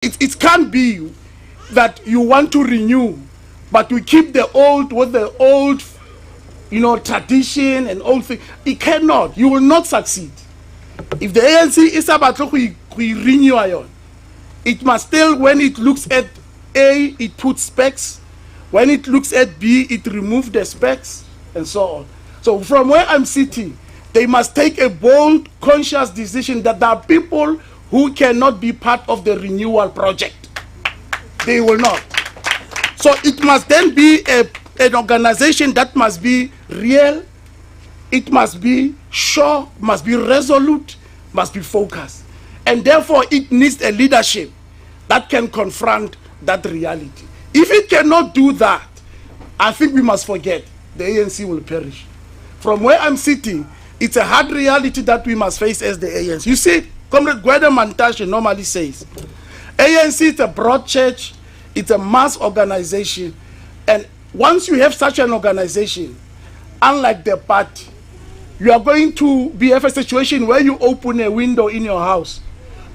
It can't be that you want to renew, but we keep the old with the old, tradition and old thing. It cannot. You will not succeed. If the ANC is about to renew, it must still, when it looks at A, it puts specs. When it looks at B, it removes the specs, and so on. So from where I'm sitting, they must take a bold, conscious decision that there are people who cannot be part of the renewal project. They will not. So it must then be an organization that must be real, it must be sure, must be resolute, must be focused. And therefore it needs a leadership that can confront that reality. If it cannot do that, I think we must forget the ANC will perish. From where I'm sitting, it's a hard reality that we must face as the ANC. You see, Comrade Gwede Mantashe normally says, ANC is a broad church, it's a mass organization, and once you have such an organization, unlike the party, you are going to have a situation where you open a window in your house,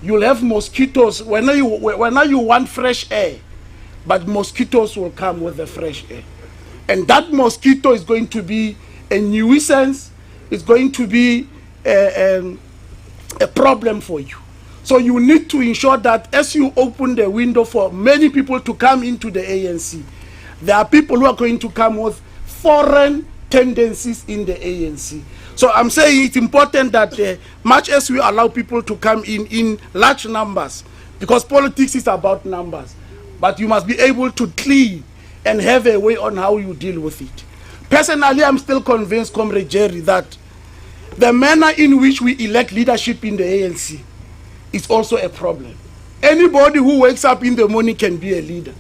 you'll have mosquitoes whenever you want fresh air, but mosquitoes will come with the fresh air. And that mosquito is going to be a nuisance, it's going to be a problem for you. So you need to ensure that as you open the window for many people to come into the ANC, there are people who are going to come with foreign tendencies in the ANC. So I'm saying it's important that much as we allow people to come in large numbers, because politics is about numbers, but you must be able to clean and have a way on how you deal with it. Personally, I'm still convinced, Comrade Jerry, that the manner in which we elect leadership in the ANC is also a problem. Anybody who wakes up in the morning can be a leader.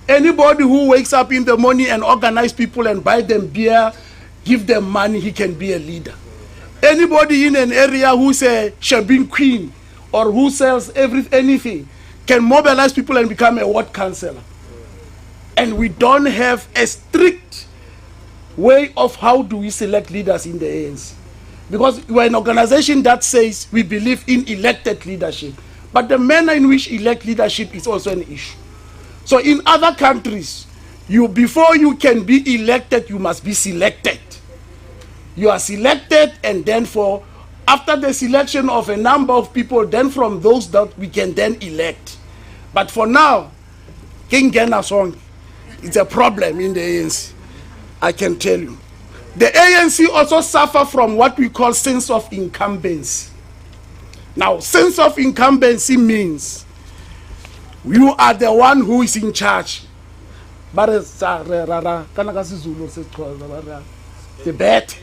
Anybody who wakes up in the morning and organize people and buy them beer, give them money, he can be a leader. Anybody in an area who's a Shabin queen or who sells anything can mobilize people and become a ward councillor. And we don't have a strict way of how do we select leaders in the ANC. Because we're an organization that says we believe in elected leadership. But the manner in which elect leadership is also an issue. So in other countries, before you can be elected, you must be selected. You are selected, and then after the selection of a number of people, then from those that we can then elect. But for now, King Gena song, it's a problem in the ANC, I can tell you. The ANC also suffer from what we call sense of incumbency. Now, sense of incumbency means you are the one who is in charge. The bet.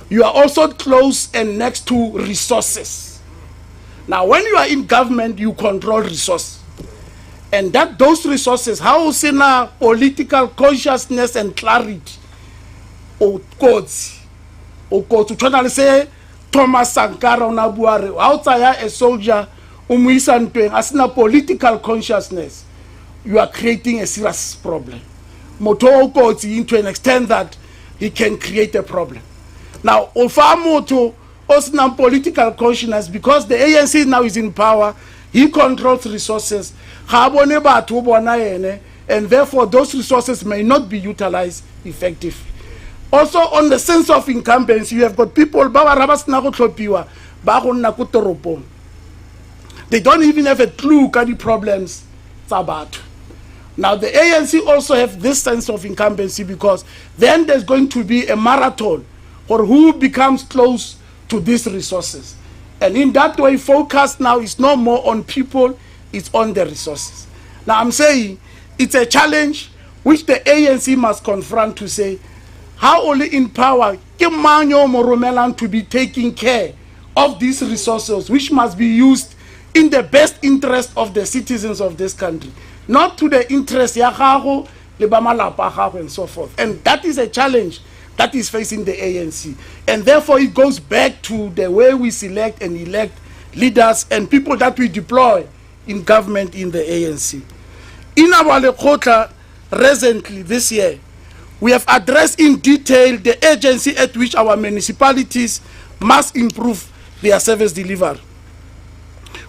You are also close and next to resources. Now, when you are in government, you control resources. And those resources, how is in a political consciousness and clarity? Or codes. To try to say, Thomas Sankara Nabuare, outside a soldier, as in a political consciousness, you are creating a serious problem. Moto codes to an extent that he can create a problem. Now, Ofamoto, also political consciousness, because the ANC now is in power, he controls resources, and therefore those resources may not be utilized effectively. Also, on the sense of incumbency, you have got people, they don't even have a clue at the problems. Now, the ANC also have this sense of incumbency, because then there's going to be a marathon for who becomes close to these resources. And in that way, focus now is no more on people, it's on the resources. Now, I'm saying it's a challenge which the ANC must confront to say, how only in power can to be taking care of these resources, which must be used in the best interest of the citizens of this country, not to the interest and so forth. And that is a challenge that is facing the ANC. And therefore, it goes back to the way we select and elect leaders and people that we deploy in government in the ANC. In our Lekota recently this year, we have addressed in detail the agency at which our municipalities must improve their service delivery.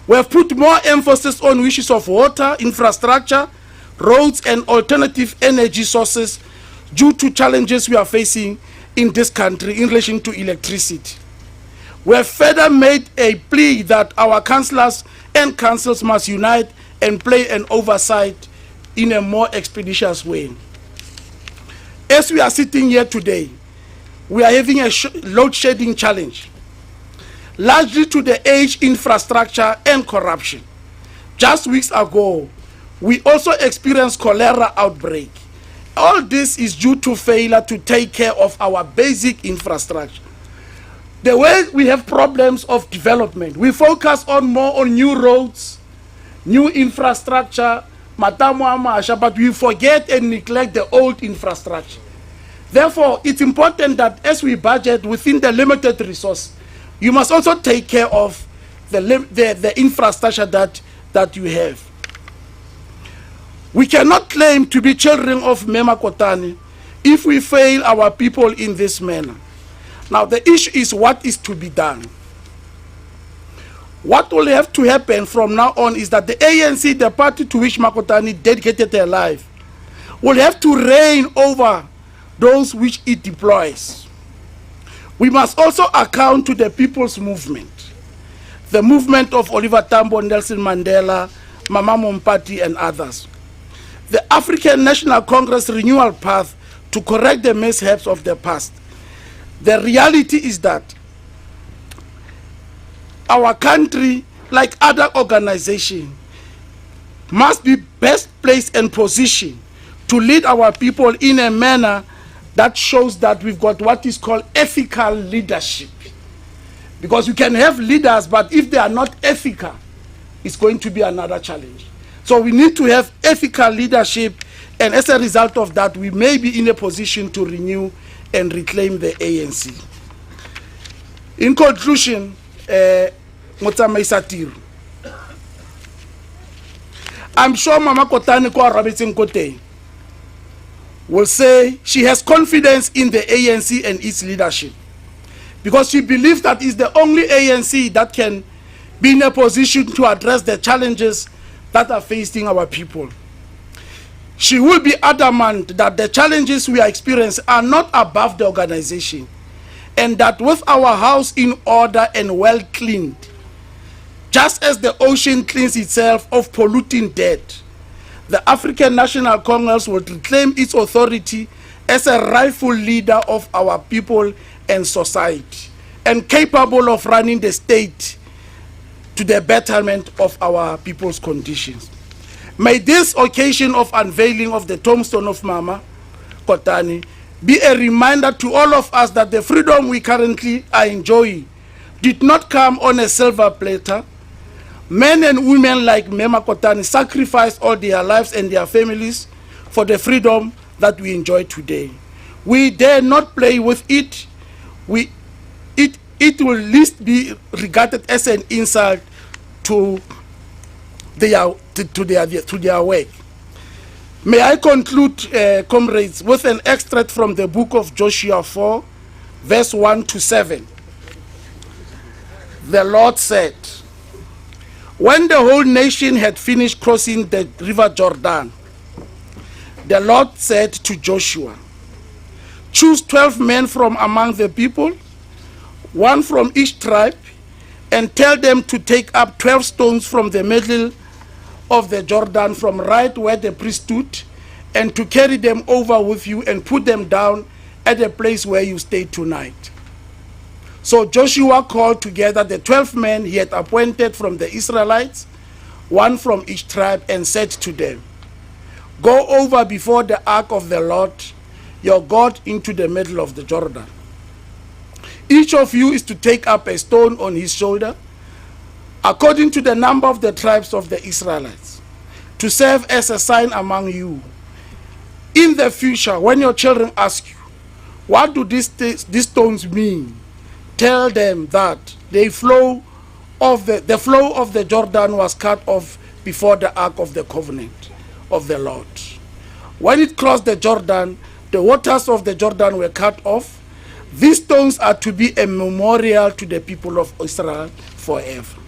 We have put more emphasis on issues of water, infrastructure, roads, and alternative energy sources due to challenges we are facing in this country in relation to electricity. We have further made a plea that our councillors and councils must unite and play an oversight in a more expeditious way. As we are sitting here today, we are having a load shedding challenge, largely to the aged infrastructure and corruption. Just weeks ago, we also experienced cholera outbreak. All this is due to failure to take care of our basic infrastructure. The way we have problems of development, we focus more on new roads, new infrastructure, but we forget and neglect the old infrastructure. Therefore, it's important that as we budget within the limited resource, you must also take care of the infrastructure that you have. We cannot claim to be children of Mema Kotane if we fail our people in this manner. Now, the issue is what is to be done. What will have to happen from now on is that the ANC, the party to which Makotane dedicated their life, will have to reign over those which it deploys. We must also account to the people's movement, the movement of Oliver Tambo, Nelson Mandela, Mama Mompati, and others. The African National Congress renewal path to correct the mishaps of the past. The reality is that our country, like other organizations, must be best placed and positioned to lead our people in a manner that shows that we've got what is called ethical leadership. Because you can have leaders, but if they are not ethical, it's going to be another challenge. So we need to have ethical leadership, and as a result of that, we may be in a position to renew and reclaim the ANC. In conclusion, I'm sure Mama Kotane Kwa Robertson Kote will say she has confidence in the ANC and its leadership, because she believes that it's the only ANC that can be in a position to address the challenges that are facing our people. She will be adamant that the challenges we are experiencing are not above the organization, and that with our house in order and well cleaned, just as the ocean cleans itself of polluting dirt, the African National Congress will reclaim its authority as a rightful leader of our people and society, and capable of running the state to the betterment of our people's conditions. May this occasion of unveiling of the tombstone of Mama Kotane be a reminder to all of us that the freedom we currently are enjoying did not come on a silver platter. Men and women like Mema Kotane sacrificed all their lives and their families for the freedom that we enjoy today. We dare not play with it. It will at least be regarded as an insult to their work. May I conclude, comrades, with an extract from the book of Joshua 4, verse 1 to 7. The Lord said, when the whole nation had finished crossing the river Jordan, the Lord said to Joshua, choose 12 men from among the people, one from each tribe, and tell them to take up 12 stones from the middle of the Jordan, from right where the priest stood, and to carry them over with you and put them down at the place where you stay tonight. So Joshua called together the 12 men he had appointed from the Israelites, one from each tribe, and said to them, go over before the ark of the Lord your God into the middle of the Jordan. Each of you is to take up a stone on his shoulder, according to the number of the tribes of the Israelites, to serve as a sign among you. In the future, when your children ask you, what do these stones mean? Tell them that the flow of the Jordan was cut off before the ark of the covenant of the Lord. When it crossed the Jordan, the waters of the Jordan were cut off, These stones are to be a memorial to the people of Israel forever.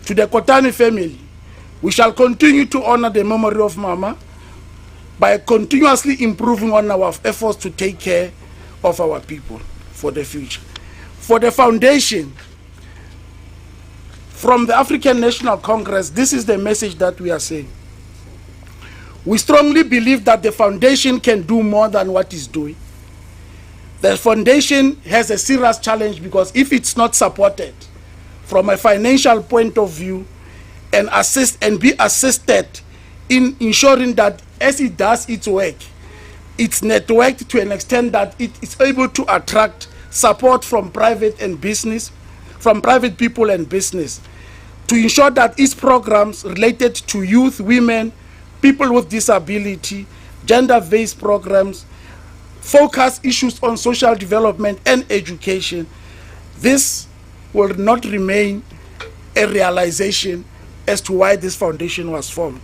To the Kotane family, we shall continue to honor the memory of Mama by continuously improving on our efforts to take care of our people for the future. For the foundation, from the African National Congress, this is the message that we are saying. We strongly believe that the foundation can do more than what it's doing. The foundation has a serious challenge because if it's not supported from a financial point of view and be assisted in ensuring that as it does its work, it's networked to an extent that it is able to attract support from private people and business, to ensure that its programs related to youth, women, people with disability, gender-based programs, focus issues on social development and education, this will not remain a realization as to why this foundation was formed.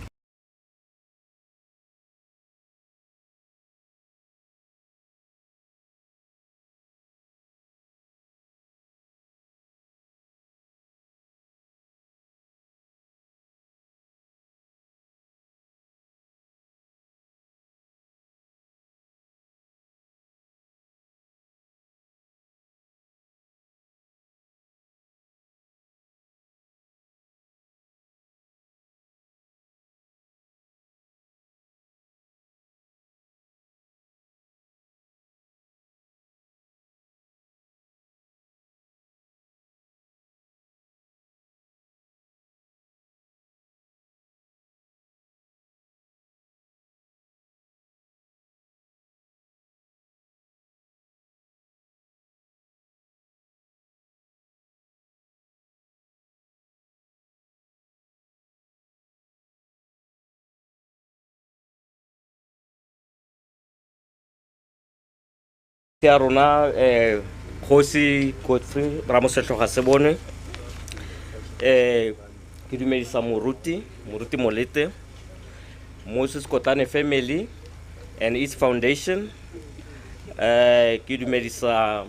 Ya rona Khosi Kotsi Ramosetloga Sebone ke dumedisa moruti Molete, Moses Kotane family and its foundation, ke dumedisa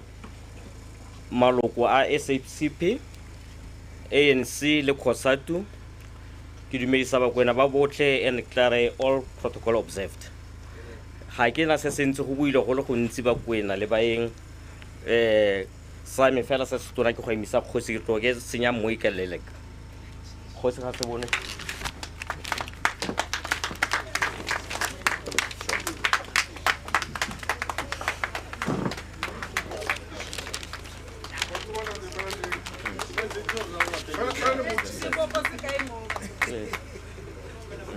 maloko a SACP, ANC le COSATU, ke dumedisa bakwena ba botlhe and declare all protocol observed. Ha ke na se sentse go buile go le go ntsi ba kwena le baeng sa me fela se se tona ke go emisa Kgosi ke tlo ke senya mo ikeleleka Kgosi ga se bone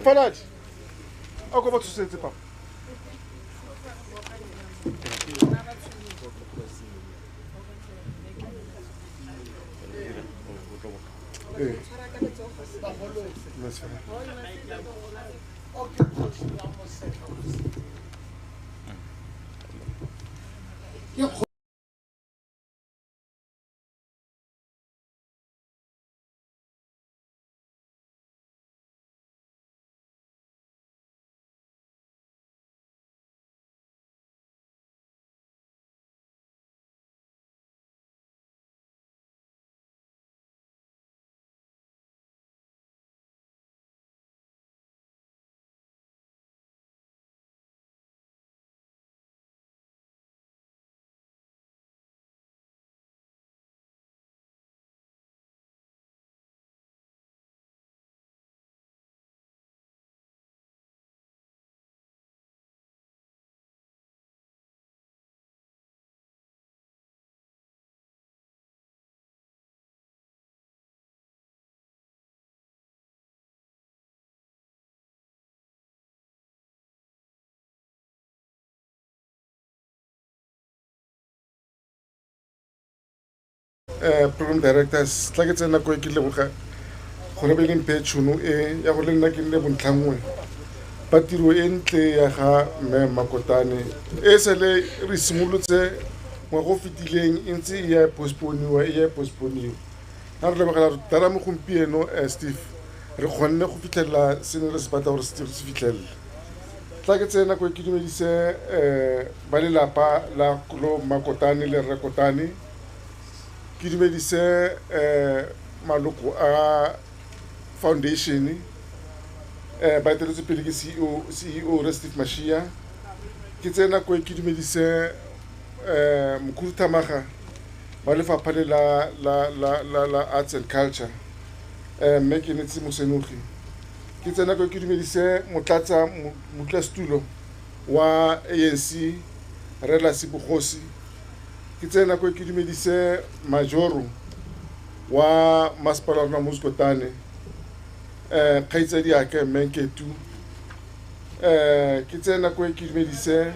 Falaj, ako ba tsosetse pa? Program directors tla ke tsena go ke leboga gore be leng petšhono e ya go le nna ke le bontlhangwe ba tiro e ntle ya ga mme Makotane e sele re simolotse mo go fitileng e ntse e ya postponiwa ha re lebogela tara mo gompieno Steve re kgonne go fitlhela se ne re se batla gore se fitlhelle tla ke tsena ko ke dumedise ba lelapa la Klo Makotane le Rre Kotane, ke dumedise maloko a foundation ba eteletse pele ke CEO Re Steve Mashia, ke tsena ko ke dumedise mokhuduthamaga ba lefapha le la arts and culture mme ke netse Mosenogi, ke tsena ko ke dumedise motlatsastulo wa ANC Relasi Bogosi, ke tsena ko ke dumedise majoro wa masepala wa Kotane kgaitsadi ake Menketu, ke tsena ko ke dumedise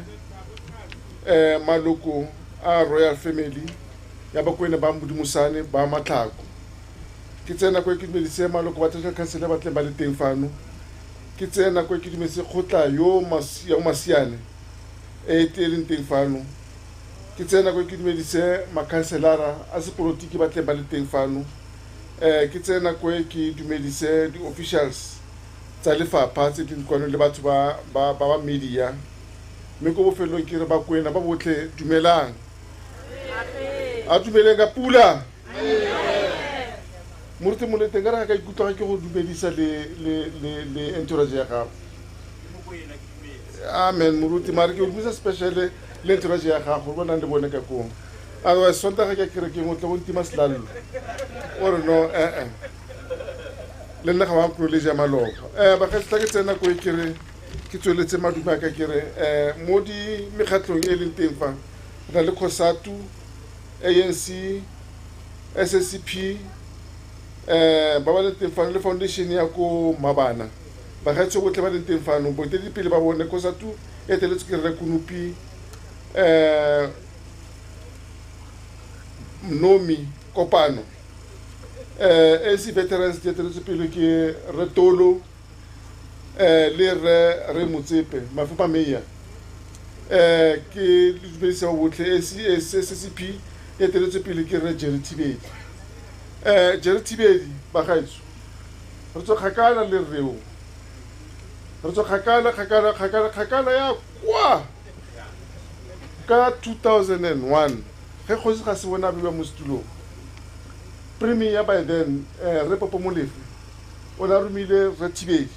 maloko a royal family ya bakwena ba Mbudumusane ba Matlhako, ke tsena ko ke dumedise maloko ba Tshaka Council ba tle ba le teng fano, ke tsena ko ke dumedise khotla yo Masiane e teleng teng fano, ke tsena ko ke dumedise makhanselara a sepolotiki ba tle ba le teng fano, ke tsena ko ke dumedise di officials tsa lefapha tse di kwano le batho ba media, mme ko bofelong ke re bakwena ba botlhe dumelang a dumeleng ka pula moruti molete ngara ka ikutlwa ke go dumedisa le entourage ya gago. Amen moruti mare ke o dumedisa special le entourage ya gago bona le bone ka kong, otherwise sontaga ke kere ke ngotla go ntima selalo or no le nna ga ba privilege ya maloba ba ka tla ke tsena ko kere ke tsweletse madume a ka kere mo di mekgatlong e leng teng fa na le COSATU, ANC, SSCP ba ba le teng fa le foundation ya ko Mabana ba ga tsogotle ba le teng fa no bo te di pele ba bone COSATU e teletse ke re Kunupi Nomi Kopano AC veterans di teletse pele ke Retolo le re Motsepe Mafupa Meya ke dumedisa botlhe SSCP e teletse pele ke re Jerry Tibedi ba gaetso re tso kgakala le reo re tso kgakala ya kwa ka 2001 ge kgosi ga se bona ba mo setulong premier by then re Popo Molefe o la romile Re Tibedi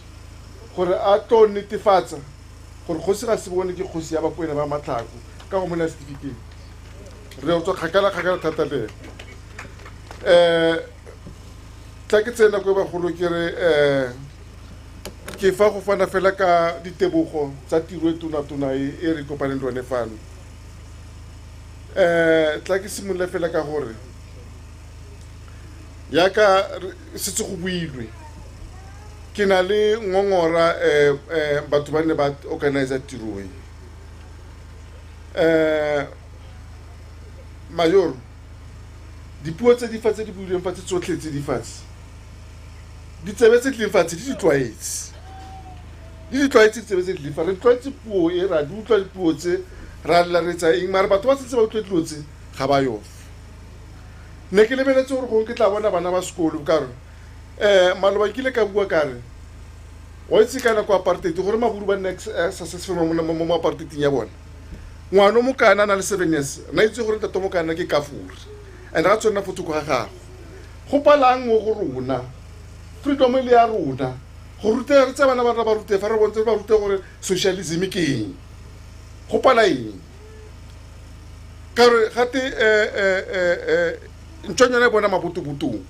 gore a tlo netefatsa gore kgosi ga se bone ke kgosi ya bakwena ba Matlhako ka go mona certificate re tso kgakala thata le tla ke tsena ko ba golo ke re ke fa go fana fela ka ditebogo tsa tiro e tona e re kopaneng le one fano, tla ke simolla fela ka gore ya ka setse go builwe ke na le ngongora batho ba ne ba organize tiro major dipuo tse di fatse di builweng fatse tsotlhe tse di fatse di tsebetse di fatse di ditlwaetse tsebe tse di fa re tlwaetse puo e ra di utlwa dipuo tse ra la re tsa eng mara batho ba setse ba utlwe dilo tse ga ba yo ne ke lebeletse gore go ke tla bona bana ba sekolo ka re maloba ke le ka bua ka re wa itse kana ko apartheid gore maburu ba next successful mo apartheid ya bona ngwana mo kana na le 7 years na itse gore tato mo kana ke Kafuri and ga tsona foto go gago go palang go rona freedom le ya rona go rutela tsa bana ba rute fa re bontshe ba rute gore socialism ke eng go pala eng ka re gate ntshonyana bona mabutubutu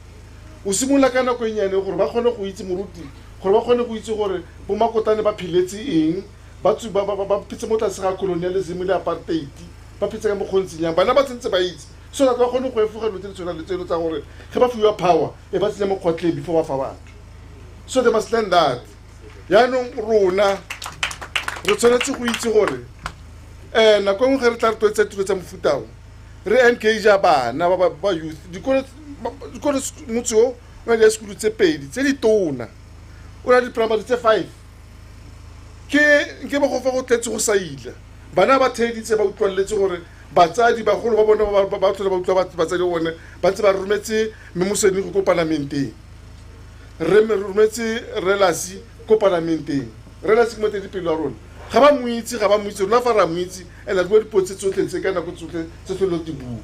o simola kana go enyane gore ba kgone go itse moruti gore ba kgone go itse gore bo Makotane ba philetse eng ba phetse mo tlase ga colonialism le apartheid ba phetse ka mokgontsinyang bana ba tsentse ba itse so that ba kgone go efoga lo tsena le tseno tsa gore ge ba fiwa power e ba tsenya mokgotle before ba fa batho, so they must learn that yaanong rona re tshwanetse go itse gore nako ngwe ge re tla re toetsa tiro tsa mofutao re engage bana ba youth dikolo motse o na le sekolo tse pedi tse di tona o na di primary tse 5 ke ba go fa go tletse go saila bana ba theditse ba utlwaletse gore batsadi ba golo ba bona ba tlola ba utlwa batsadi bone ba tse ba rometse memoseni go parlamenteng re rometse relasi ko parlamenteng relasi mo te di pelo rona ga ba moitse rona fa ra moitse ene re bua dipotse tsotlhe tse ka nako tsotlhe tse tlhole di bua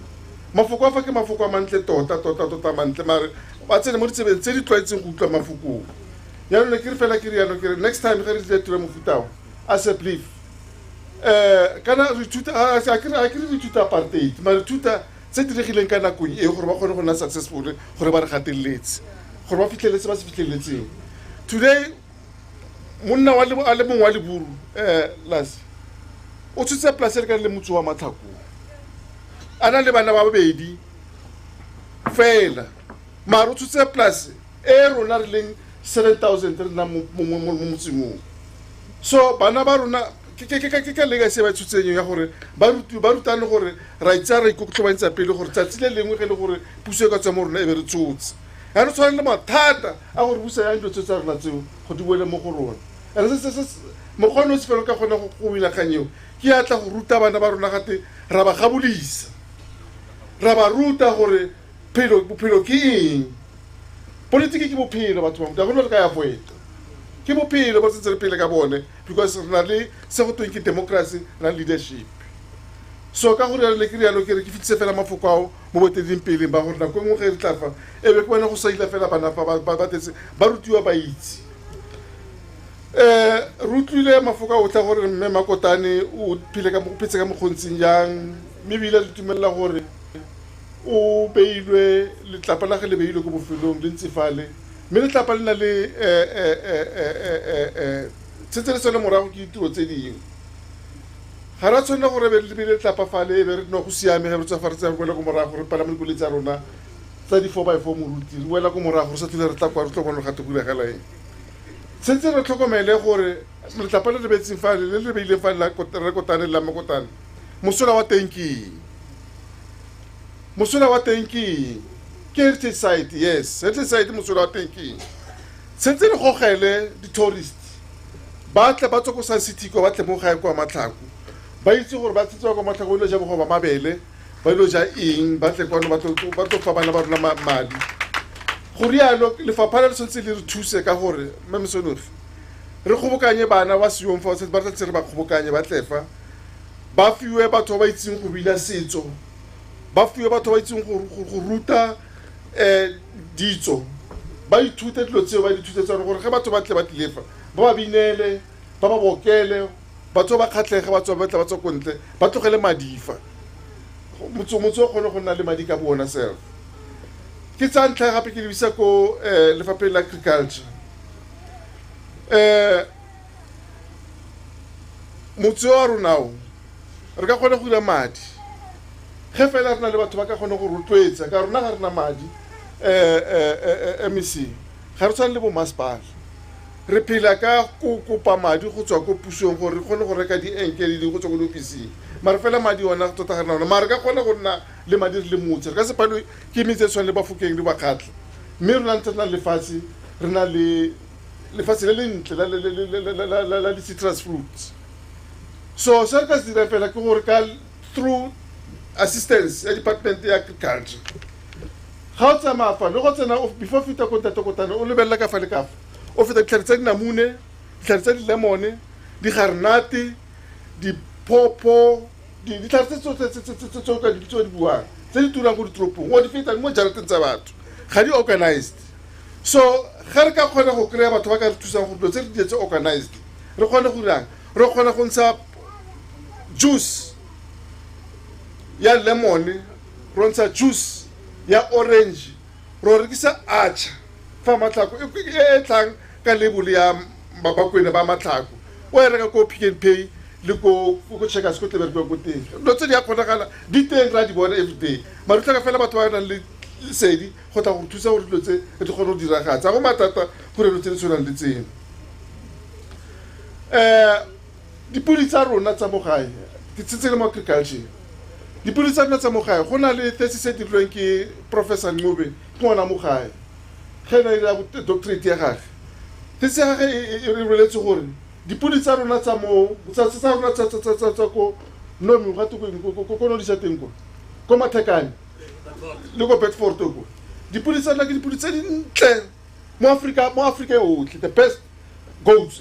mafoko a fa ke mafoko a mantle tota mantle mare ba tsene mo ditsebeng tse di tlwaetseng go utlwa mafokong yaanong ke re fela ke riano ke re next time ge re tla tira mofutao as a belief kana re ithuta apartheid mare ithuta tse diregileng ka nakong e gore ba kgone go nna successful gore ba re gateletse gore ba fitlheletse ba se fitlheletseng today monna a le mongwe wa leburu las o tshotse place le ka le motse wa Matlhakong a na le bana ba babedi fela mare o tshotse place e rona re leng 7,000 re nna mo motseng so bana ba rona ke legacy ba tshotsenyo ya gore ba rutane gore ra itse ra ikotlobantsa pele gore tsatsi le lengwe ge le gore puso e ka tswa mo rona e be re tsotse ya re tshwane le mathata a gore busa yang dilo tse tsa rona tseo go di boele mo go rona mokgwane o se felo ka kgona go winaganyeo ke ya tla go ruta bana ba rona gate ra ba gabolisa ra ba ruta gore bophelo ke eng politiki ke bophelo batho ba go le ka ya foeta ke bophelo ba tsetse re pele ka bone because re na le se go tweng ke democracy na leadership so ka gore le ke rialo ke re ke fitse fela mafoko ao mo boteding pele ba gore nako ngwe ge re tla fa e be ke bona go saila fela bana ba tetse ba rutiwa ba itse rutlwile mafoko a o tla gore mme Makotane o phetse ka mokgontsing jang mme ebile le tumelela gore o beilwe letlapa la ge le beilwe ko bofelong le ntse fale mme letlapa le na le tsetseletso le morago ke ditiro tse dingwe ga ra tshwanela gore be le beile letlapa fale e be re no go siame ge re tswa fa re tsaya boela ko morago gore palama dikoloi tsa rona tsa di-4x4 moruti re boela ko morago re sa tlhole re tla kwa re tlo bona gate go diragala eng sentse re tlhokomele gore letlapa le le betseng fale le le beileng fale re Kotane le la Makotane mosola wa teng ke eng mosola wa teng ke eng ke heritage site yes heritage site mosola wa teng ke eng sentse re gogele di-tourist ba tle ba tswa ko Sun City ko ba tle mo gae kwa Matlhako ba itse gore ba tsetswa kwa Matlhako ile ja bogoba mabele ba ile ja eng ba tle kwano ba tlo fa bana ba rona madi go rialo lefapha le sentse le re thuse ka gore mmemesonogi re kgobokanye bana ba siong fa ba tla re ba kgobokanye ba tlefa ba fiwe batho ba itseng go bina setso ba fiwe batho ba itseng go ruta ditso ba ithute dilo tseo ba dithute tsa gore ge batho ba tle ba tlefa ba ba binele ba ba bokele batho ba kgatlhege ba tswa kontle ba tlogele madifa motso o kgone go nna le madi ka bona self ke tsa ntlha gape ke lebisa ko lefapheng la agriculture motse wa ronao re ka kgona go dira madi ge fela re na le batho ba ka kgona go rotloetsa ka rona ga re na madi MEC ga re tshwane le bo masepala re phela ka kopa madi go tswa ko pusong gore re kgone go reka dienkele di go tswa ko diofising mare fela madi ona tota ga re na ona mare ka kgona go nna le madi re le motse re ka se phalo ke mitse tshwane le bafokeng le bakgatlha mme rona ntse re na lefatshe re na le lefatshe le lentle la di-citrus fruits so se re ka se dira fela ke gore ka through assistance ya department ya agriculture ga o tsamaya fa le go tsena before fita ko Ntate Kotane o lebelela ka fa le kafa o feta ditlhare tsa dinamune ditlhare tsa dilemone digarenate dipopo ditlhare tse ka di buang tse di turang go ditoropong o di fetang mo jarateng tsa batho ga di organized so ga re ka kgona go kry-a batho ba ka re thusang go dilo tse di tse organized re kgone go dirang re kgona go ntsha juice ya lemon ro ntsha juice ya orange ro rekisa acha fa Matlhako e tlang ka label ya bakwena ba Matlhako o e reka ko Pick n Pay le ko Checkers ko tlebe go teng lo tse di a kgonagala di teng ra di bona every day mare tla ka fela batho ba nang le sedi go tla go thusa gore dilo tse e di kgone go diragatsa go matata gore lo tse di tshwanang le tseno dipodi tsa rona tsa mogae ke tsetse le mo agriculture dipodi tsa rona tsa mogae go na le 30 se dirilweng ke Professor Ncube ke ngwana mogae ge na ira doctorate ya gage tse gage e reletse gore dipodi tsa rona tsa mo tsa rona tsa ko nomi ga ko no di sa teng ko Mathekane le go Bedford ko dipodi tsa nna ke dipodi tse dintle mo Africa yotlhe the best goats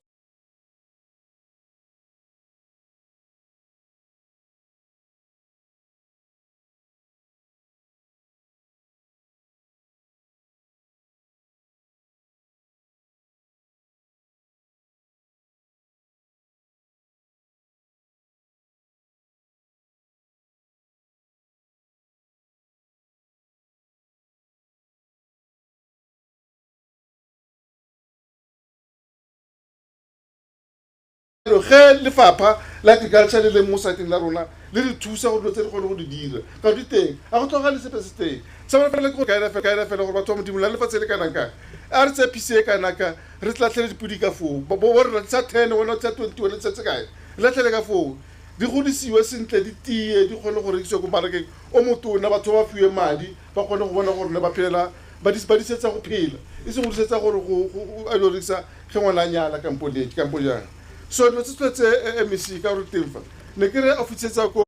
ge lefapha la agriculture le mo siteng la rona le re thusa go dilo tse di kgone go di dira ka di teng a go tloga le sepe se teng sa ba fela go kaela fela gore batho ba modimo la lefatshe le kana ka a re tse pise kana ka re tlatlhele dipudi ka foo bo re tsa 10 wena tsa 20 le tse kae le tlhele ka foo di godisiwe sentle di tie di kgone go rekisiwa go marakeng o motona batho ba fiwe madi ba kgone go bona gore ne ba phela ba disetsa go phela e se go disetsa gore go a rekisa ge ngwana nyala kampo jang so no se tsetse MEC ka re temfa ne ke re officer ko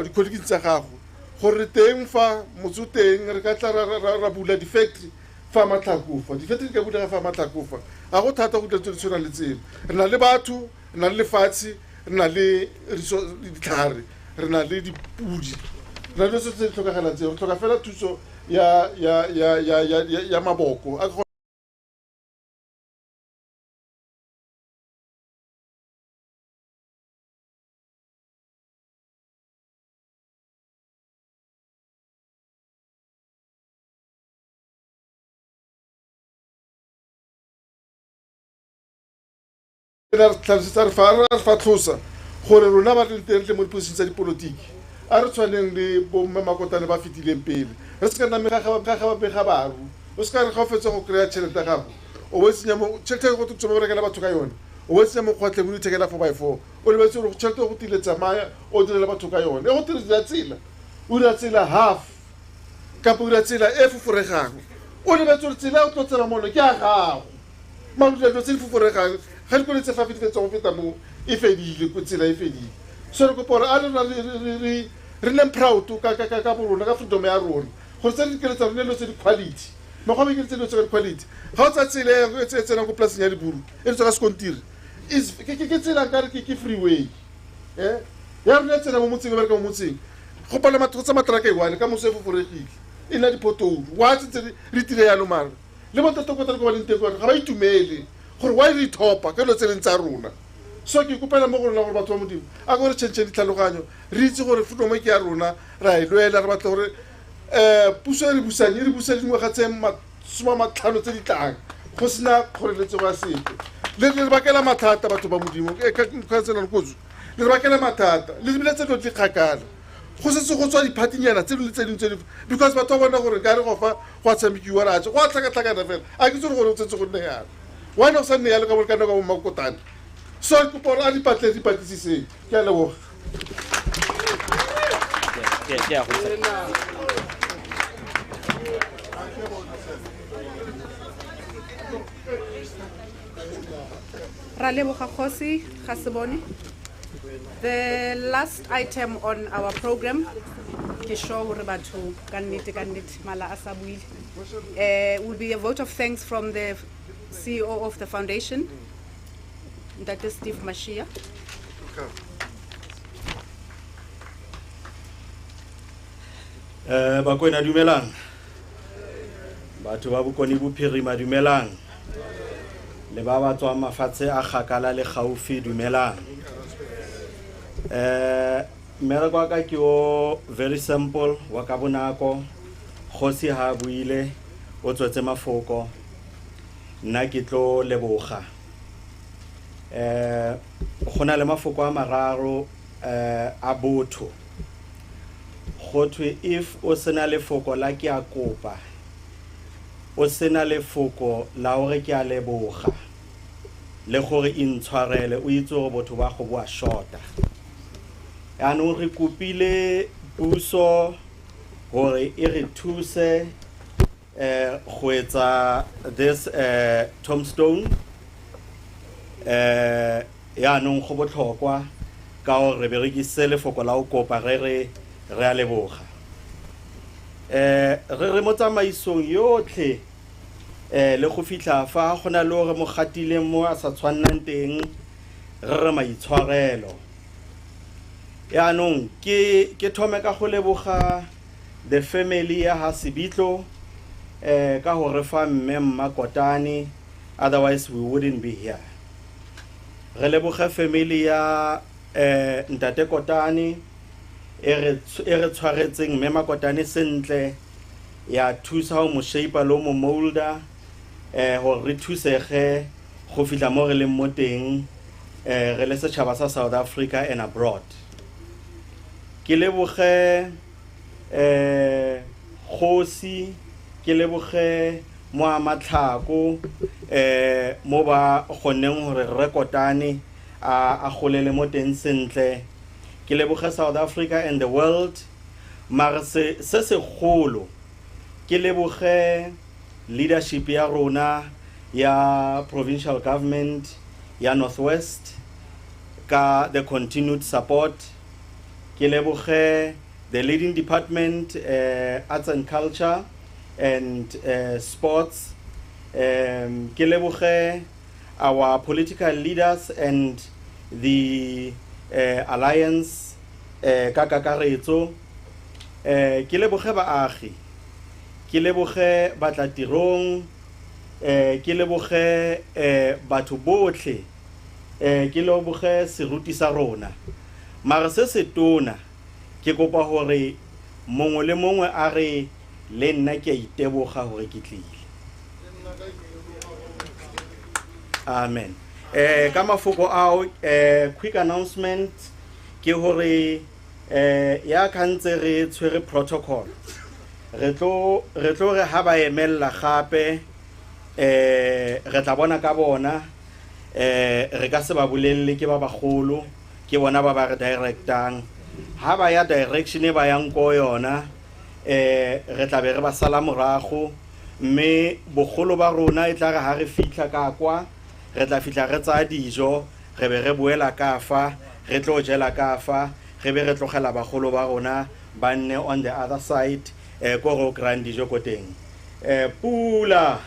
di colleagues tsa gago gore teng fa motso teng re ka tla ra bula di factory fa matlakofa di factory ka bula fa matlakofa a go thata go tla tsona le tsela re na le batho re na le lefatshe re na le ditlhare re na le dipudi re na le se tse tlhokagala tse go tlhoka fela thuso ya maboko a fa tlosa gore rona ba tle mo diposising tsa dipolotiki a re tshwaneng le bomme makotane ba fetileng pele re se ka nna ga bega baru o se ka re ga o fetsa go kry-a tšhelete ya gago o bo tsenya mo tšhelete go tsoma go rekela batho ka yone o bo tsenya mo kgwatlhe mo ithekela 4x4 o lebetse gore tšhelete go tile tsamaya o direla batho ka yone e go tira tsela o dira tsela half kapo o dira tsela e foforegang o lebetse gore tsela o tlo tsela mono ke a gago maludilo tse di foforegang ga di koletse fa fetile go feta mo e fedile ko tsela e fedile so re kopora a re leng proud ka borona ka freedom ya rona gore tse di keletsa rona lo tse di quality mekgwa ke tse di tse di quality ga o tsa tsela e tsenang go plaseng ya diburu e tsa ka sekontiri ke tsela ka re ke freeway ya rona tsena mo motseng ba re ka mo motseng go pala matlo tsa matraka e one ka mo se foforegile e na dipotolo wa tse re tire ya lo mara le mo totokota go ba leng teng gore ga ba itumele gore why re thopa ka lo tseleng tsa rona so ke kopela mo gore gore batho ba modimo a gore tšhentšhe ditlhaloganyo re itse gore freedom ke ya rona ra e lwela re batla gore puso e re busa dingwaga tse 50 tse di tlang go sena kgoreletsego ya sepe le re bakela mathata batho ba modimo kansela nkotso le re bakela mathata le dibile tse di kgakala go setse go tswa diphatinyana tse le tse dingwe tse because batho ba bona gore ka re go fa go a tshamekiwa ratse go a tlhakatlhakana fela a ke itse gore o tsetse go nne yana why no sa nne yalo ka gore ka nako mo makotane so ke gore a dipatisise ke a leboga Ra leboga Kgosi ga se bone. The last item on our program ke sure hore batho ka nnete mala a sa buile will be a vote of thanks from the CEO of the foundation, that is Steve Mashia. Bakwena dumelang. Batho ba bokoni bophirima dumelang. Le ba ba tswa mafatshe a gakala le gaufi dumelang. Mmereko wa ka ke o very simple wa ka bonako. Kgosi ha buile o tswetse mafoko. Nna ke tlo leboga. Gona le mafoko a mararo a botho. Gotwe if o sena lefoko la ke a kopa, o sena lefoko la hore ke a leboga, le gore intshwarele o itse gore botho ba go bua shota. Ano re kopile puso gore e re thuse go etsa this Tombstone ya no go botlhokwa ka gore berekise lefoko la go kopa re a leboga. Re mo tsamaisong yotlhe le go fitla fa gona le gore mo gatile mo a sa tshwannang teng re maitshwarelo. Ya no ke thome ka go leboga the family ya ha Sibitlo ka gore fa mme Kotane, otherwise we wouldn't be here. Re leboga family ya ntate Kotane e re tshwaretseng mme Kotane sentle ya thusa ho mo shape lo mo molder gore re thusege go fitla mo re leng mo teng re le setšhaba sa South Africa and abroad. Ke leboge kgosi, ke leboge Moamatlhako mo ba kgonneng hore re Kotane a golele mo teng sentle. Ke leboge South Africa and the world. Mara se kgolo ke leboge leadership ya rona ya provincial government ya Northwest ka the continued support. Ke leboge the leading department, arts and culture and sports. Ke leboge our political leaders and the alliance ka kakaretso. Ke leboge baagi, ke leboge batlatirong, ke leboge batho botlhe, ke leboge seruti sa rona. Mara se tona ke kopa hore mongwe le mongwe a re le nna ke a iteboga hore ke tlile. Amen. Ka mafoko ao, quick announcement ke hore ya kantse re tshwere protocol. Re tlo re ha ba emella gape re tla bona ka bona re ka se ba bolelle ke ba bagolo ke bona ba re directang. Ha ba ya direction e ba yang ko yona re tla be re ba sala morago, mme bogolo ba rona e tla re ha re fitla ka kwa re tla fitla re tsa dijo, re be re boela ka fa, re tlo jela ka fa, re be re tlogela bagolo ba rona ba nne on the other side ko go grand dijo ko teng. Pula.